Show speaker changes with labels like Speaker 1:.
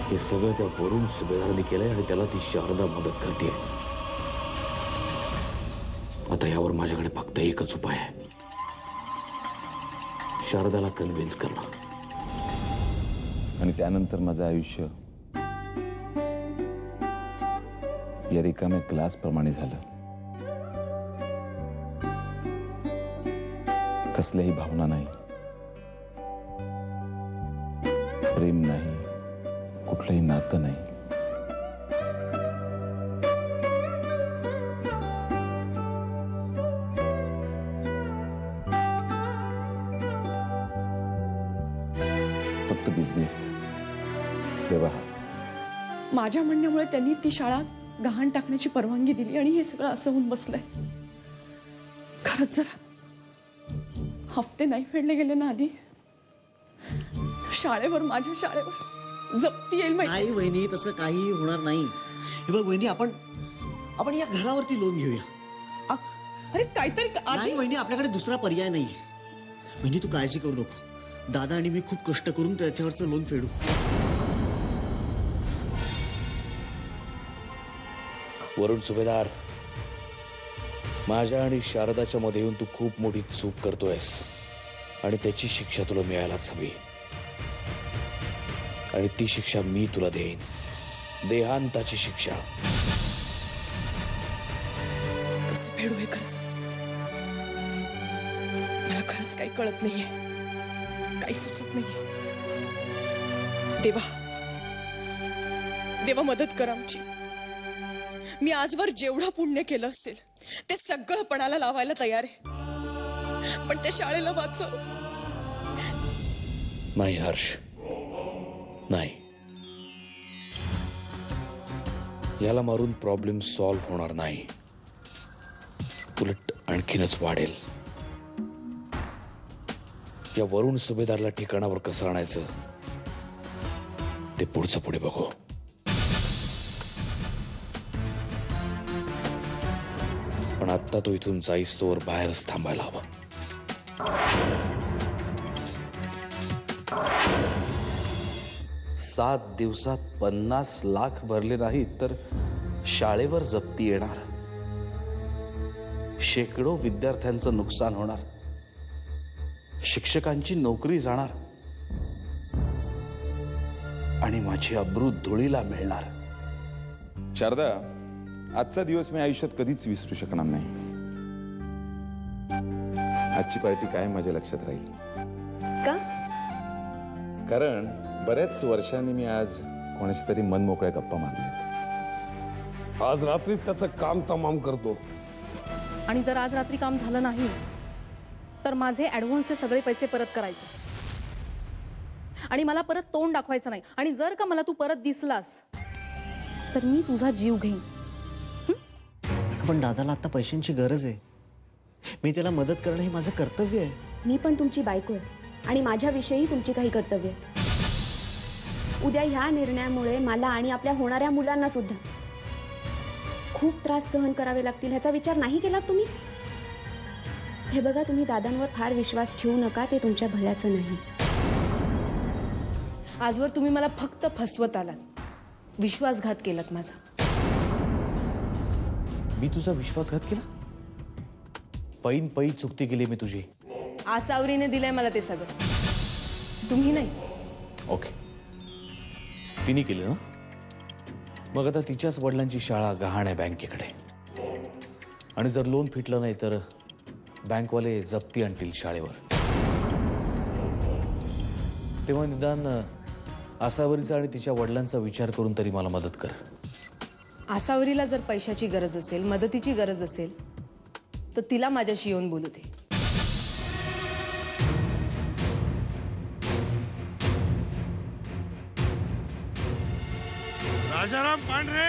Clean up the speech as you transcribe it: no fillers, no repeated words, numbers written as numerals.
Speaker 1: हे सगळं त्या वरून सुभेदारांनी केलंय आणि त्याला ती शारदा मदत करते. आता यावर माझ्याकडे फक्त एकच उपाय आहे, शारदाला कन्व्हिन्स करणं.
Speaker 2: आणि त्यानंतर माझं आयुष्य या रिकाम्या क्लास प्रमाणे झालं. कसल्याही भावना नाही, प्रेम नाही, कुठलंही नातं नाही. फक्त बिझनेस, व्यवहार.
Speaker 3: माझ्या म्हणण्यामुळे त्यांनी ती शाळा गहाण टाकण्याची परवानगी दिली आणि हे सगळं असं होऊन बसलंय. खरंच जरा हफ्ते नाही फेडले गेले ना आधी, शाळेवर, माझ्या शाळेवर जप्ती येईल.
Speaker 4: नाही वहिनी, तसं काही होणार नाही. हे बघ वहिनी, आपण या घरावरती लोन घेऊया.
Speaker 3: अरे काहीतरी
Speaker 4: नाही वहिनी, आपल्याकडे दुसरा पर्याय नाही. वहिनी तू काळजी करू नको. दादा आणि मी खूप कष्ट करून त्याच्यावरचं लोन फेडू.
Speaker 1: वरुण सुभेदार, माझ्या आणि शारदाच्या मध्ये येऊन तू खूप मोठी चूक करतोयस आणि त्याची शिक्षा तुला मिळायलाच हवी. आणि ती शिक्षा मी तुला देईन, देहांताची शिक्षा.
Speaker 3: कसं फेडू हे कर्ज मला खरंच काही कळत नाहीये, काही सुचत नाहीये. देवा, देवा मदत कर आमची. मी आजवर जेवढं पुण्य केलं असेल ते सगळं पणाला लावायला तयार आहे, पण त्या शाळेला वाचव.
Speaker 1: नाही हर्ष, नाही. याला मारून प्रॉब्लेम सॉल्व्ह होणार नाही, उलट आणखीनच वाढेल. या वरुण सुभेदारला ठिकाणावर कसं आणायचं ते पुढचं पुढे बघू. पण आत्ता तो इथून जाईस तोवर बाहेरच थांबायला हवा.
Speaker 5: सात दिवसात 50 लाख भरले नाहीत तर शाळेवर जप्ती येणार. शेकडो विद्यार्थ्यांचं नुकसान होणार. शिक्षकांची नोकरी जाणार आणि माझी अब्रू धुळीला मिळणार.
Speaker 2: शारदा, आजचा दिवस मी आयुष्यात कधीच विसरू शकणार नाही. आजची पार्टी काय माझ्या लक्षात राहील.
Speaker 3: का?
Speaker 2: कारण बऱ्याच वर्षांनी मी आज कोणाशी तरी मन मोकळ्या गप्पा मारल्यात.
Speaker 6: आज रात्रीच त्याचं काम तमाम करतो.
Speaker 7: आणि जर आज रात्री काम झालं नाही तर माझे ऍडव्हान्सचे सगळे पैसे परत करायचे आणि मला परत तोंड दाखवायचं नाही. आणि जर का मला तू परत दिसलास तर मी तुझा जीव घेईन.
Speaker 4: पण दादाला आता पैशांची गरज आहे. मी त्याला मदत करणं हे माझं कर्तव्य आहे.
Speaker 8: मी पण तुमची बायको आहे आणि माझ्याविषयी तुमची काही कर्तव्य आहे. उद्या ह्या निर्णयामुळे मला आणि आपल्या होणाऱ्या मुलांना सुद्धा खूप त्रास सहन करावे लागतील, ह्याचा विचार नाही केलात तुम्ही? हे बघा, तुम्ही दादांवर फार विश्वास ठेवू नका, ते तुमच्या भल्याचं नाही.
Speaker 3: आजवर तुम्ही मला फक्त फसवत आलात, विश्वासघात केलात माझा.
Speaker 1: मी तुझा विश्वासघात केला? पैन पै चुकती केली मी तुझी.
Speaker 3: आसावरीने दिलंय मला ते सगळं, तुम्ही नाही.
Speaker 1: ओके, तिने केलं ना. मग आता तिच्याच वडिलांची शाळा गहाण आहे बँकेकडे, आणि जर लोन फिटलं नाही तर बँकवाले जप्ती आणतील शाळेवर. तेव्हा निदान आसावरीचा आणि तिच्या वडिलांचा विचार करून तरी मला मदत कर.
Speaker 3: आसावरीला जर पैशाची गरज असेल, मदतीची गरज असेल तर तिला माझ्याशी येऊन बोलू दे.
Speaker 6: राजाराम पांढरे,